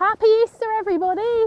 Happy Easter, everybody!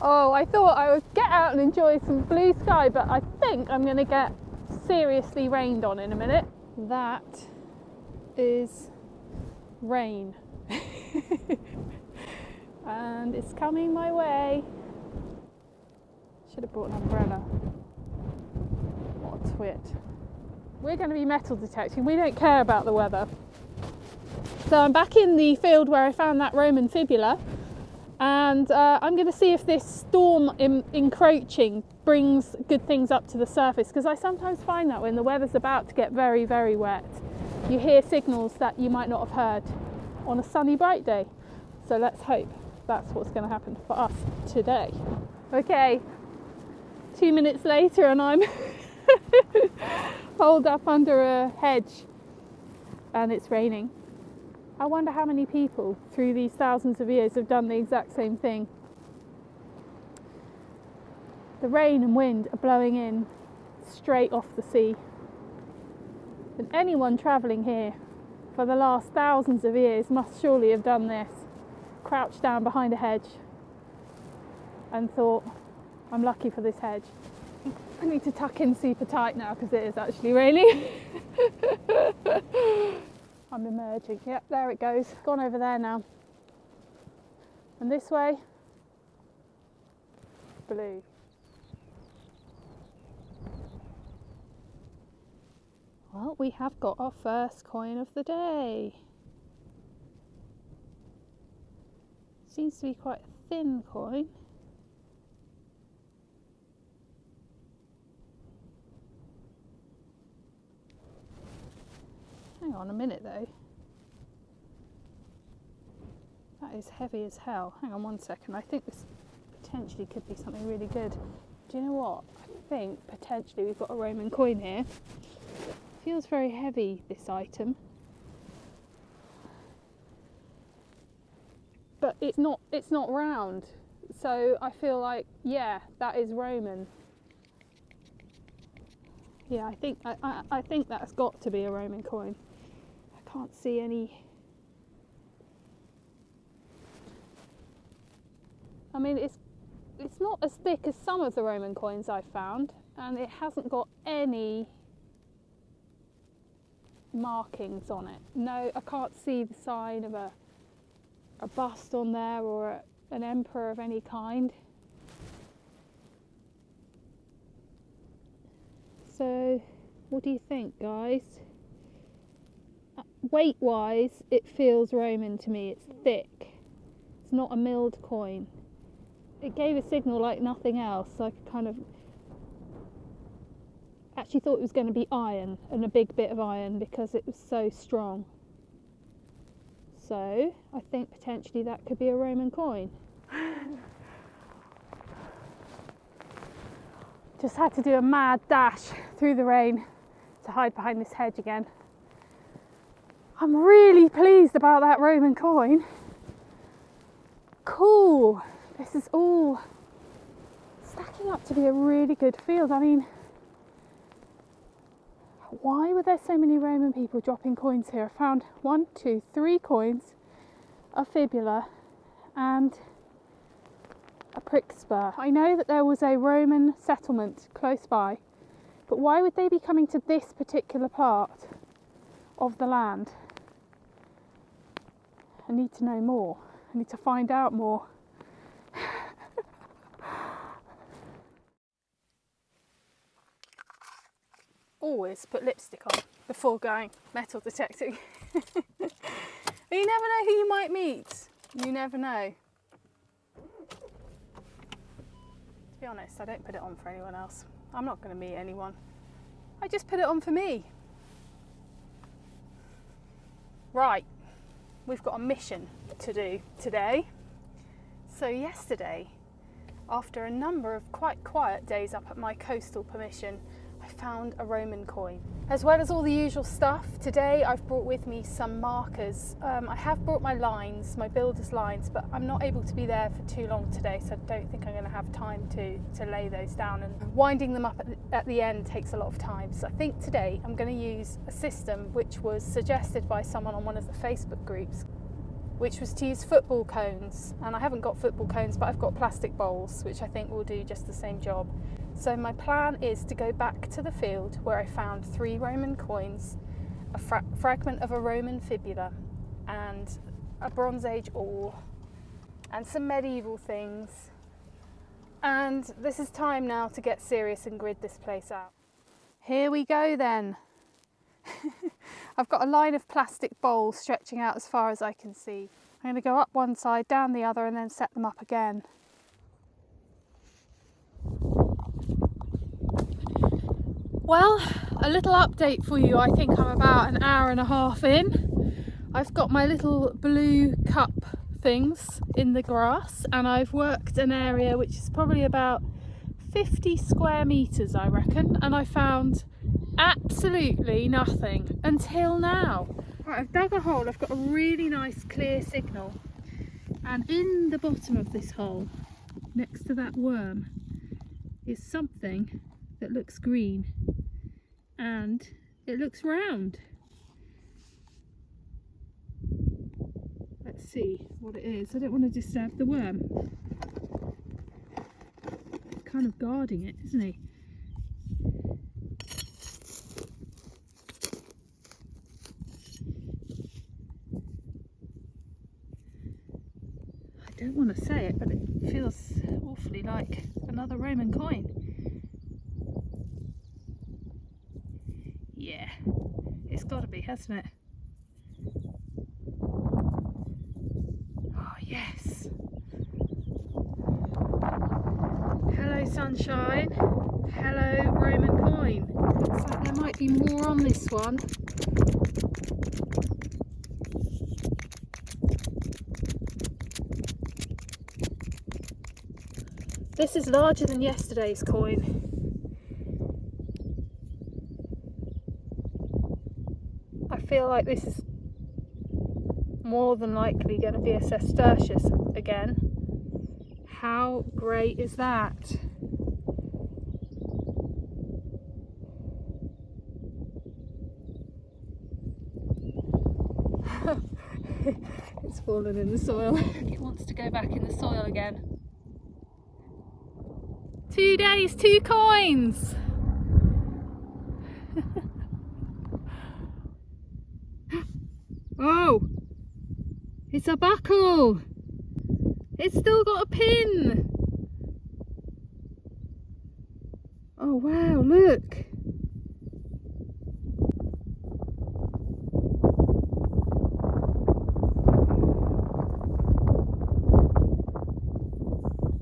Oh, I thought I would get out and enjoy some blue sky, but I think I'm going to get seriously rained on in a minute. That is rain. And it's coming my way. Should have brought an umbrella. What a twit. We're going to be metal detecting. We don't care about the weather. So I'm back in the field where I found that Roman fibula, and I'm going to see if this storm encroaching brings good things up to the surface, because I sometimes find that when the weather's about to get very, very wet, you hear signals that you might not have heard on a sunny, bright day. So let's hope that's what's going to happen for us today. Okay, 2 minutes later and I'm holed up under a hedge and it's raining. I wonder how many people through these thousands of years have done the exact same thing. The rain and wind are blowing in straight off the sea. And anyone travelling here for the last thousands of years must surely have done this. Crouched down behind a hedge and thought, I'm lucky for this hedge. I need to tuck in super tight now because it is actually raining. I'm emerging. Yep, there it goes. Gone over there now. And this way, blue. Well, we have got our first coin of the day. Seems to be quite a thin coin. Hang on a minute though. That is heavy as hell. Hang on 1 second. I think this potentially could be something really good. Do you know what? I think potentially we've got a Roman coin here. Feels very heavy, this item. But it's not round. So I feel like, yeah, that is Roman. Yeah, I think that's got to be a Roman coin. I can't see any. I mean, it's not as thick as some of the Roman coins I've found, and it hasn't got any markings on it. No, I can't see the sign of a bust on there or an emperor of any kind. So, what do you think, guys? Weight wise, it feels Roman to me. It's thick. It's not a milled coin. It gave a signal like nothing else. So I kind of actually thought it was going to be iron, and a big bit of iron, because it was so strong. So I think potentially that could be a Roman coin. Just had to do a mad dash through the rain to hide behind this hedge again. I'm really pleased about that Roman coin. Cool. This is all stacking up to be a really good field. I mean, why were there so many Roman people dropping coins here? I found 1, 2, 3 coins, a fibula and a prick spur. I know that there was a Roman settlement close by, but why would they be coming to this particular part of the land? I need to know more. I need to find out more. Always put lipstick on before going metal detecting. You never know who you might meet. You never know. To be honest, I don't put it on for anyone else. I'm not going to meet anyone. I just put it on for me. Right, we've got a mission to do today. So yesterday, after a number of quite quiet days up at my coastal permission, I found a Roman coin. As well as all the usual stuff, today I've brought with me some markers. I have brought my lines, my builder's lines, but I'm not able to be there for too long today, so I don't think I'm going to have time to lay those down, and winding them up at the end takes a lot of time. So I think today I'm going to use a system which was suggested by someone on one of the Facebook groups. which was to use football cones. And I haven't got football cones, but I've got plastic bowls, which I think will do just the same job. So my plan is to go back to the field where I found 3 Roman coins, a fragment of a Roman fibula, and a Bronze Age awl, and some medieval things. And this is time now to get serious and grid this place out. Here we go then. I've got a line of plastic bowls stretching out as far as I can see. I'm going to go up one side, down the other, and then set them up again. Well, a little update for you. I think I'm about an hour and a half in. I've got my little blue cup things in the grass, and I've worked an area which is probably about 50 square metres, I reckon, and I found absolutely nothing until now. Right, I've dug a hole. I've got a really nice clear signal, and in the bottom of this hole, next to that worm, is something that looks green and it looks round. Let's see what it is. I don't want to disturb the worm. He's kind of guarding it, isn't he? I don't want to say it, but it feels awfully like another Roman coin. Yeah, it's got to be, hasn't it? Oh, yes. Hello, sunshine. Hello, Roman coin. Looks like there might be more on this one. This is larger than yesterday's coin. I feel like this is more than likely going to be a sestertius again. How great is that? It's fallen in the soil. It wants to go back in the soil again. 2 days, 2 coins! Oh! It's a buckle! It's still got a pin! Oh wow, look!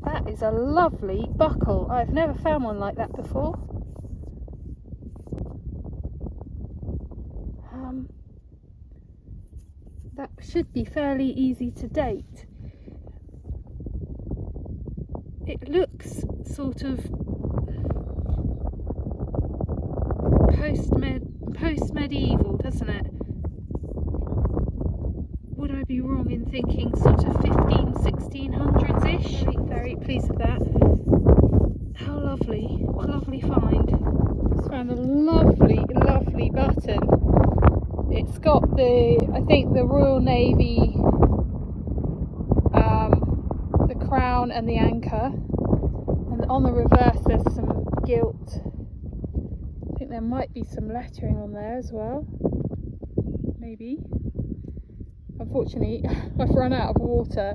That is a lovely buckle. I've never found one like that before. That should be fairly easy to date. It looks sort of post-medieval, doesn't it? Would I be wrong in thinking sort of 1600s-ish? Very, very pleased with that. How lovely. What a lovely find. Just found a lovely, lovely button. It's got I think the Royal Navy, the crown and the anchor, and on the reverse there's some gilt. I think there might be some lettering on there as well, maybe. Unfortunately, I've run out of water.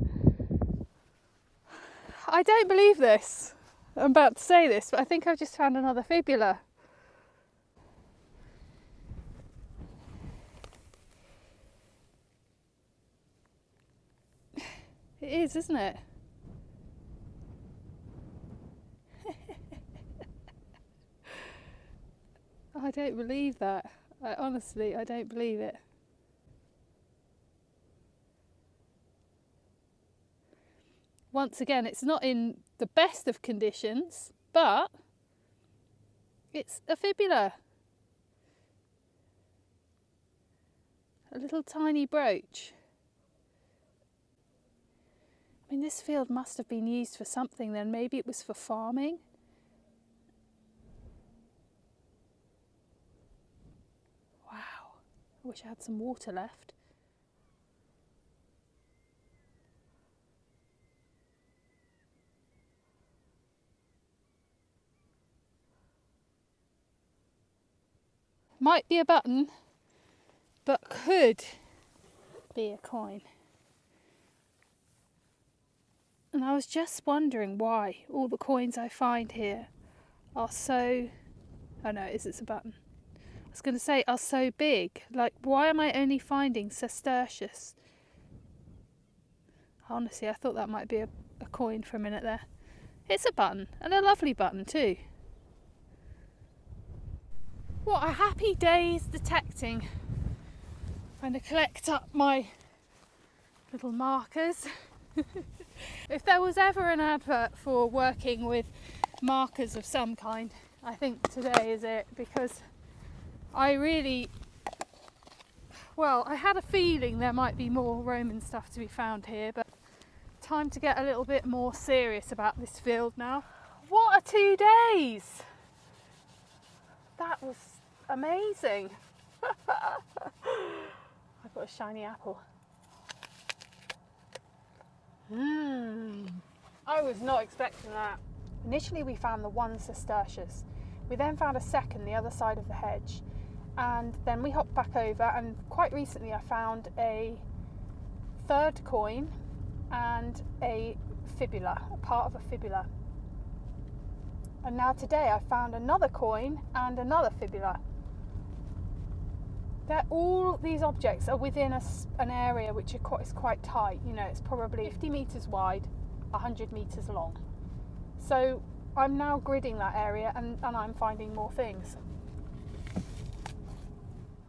I don't believe this. I'm about to say this, but I think I've just found another fibula. It is, isn't it? I don't believe that. Honestly, I don't believe it. Once again, it's not in the best of conditions, but it's a fibula. A little tiny brooch. I mean, this field must have been used for something then. Maybe it was for farming. Wow, I wish I had some water left. Might be a button, but could be a coin. And I was just wondering why all the coins I find here are so... Oh no, it's a button. I was going to say are so big. Like, why am I only finding sestertius? Honestly, I thought that might be a coin for a minute there. It's a button, and a lovely button too. What a happy day's detecting. I'm going to collect up my little markers. If there was ever an advert for working with markers of some kind, I think today is it, because I had a feeling there might be more Roman stuff to be found here, but time to get a little bit more serious about this field now. What a 2 days! That was amazing. I've got a shiny apple. I was not expecting that. Initially we found the one sestertius. We then found a second the other side of the hedge, and then we hopped back over, and quite recently I found a third coin and a fibula, a part of a fibula. And now today I found another coin and another fibula. All these objects are within an area which is quite tight. You know, it's probably 50 metres wide, 100 metres long. So I'm now gridding that area, and I'm finding more things.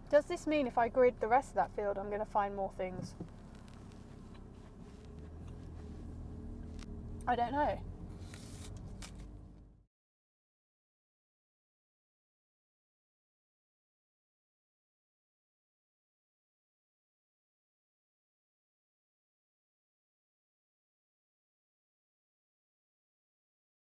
Does this mean if I grid the rest of that field I'm going to find more things? I don't know.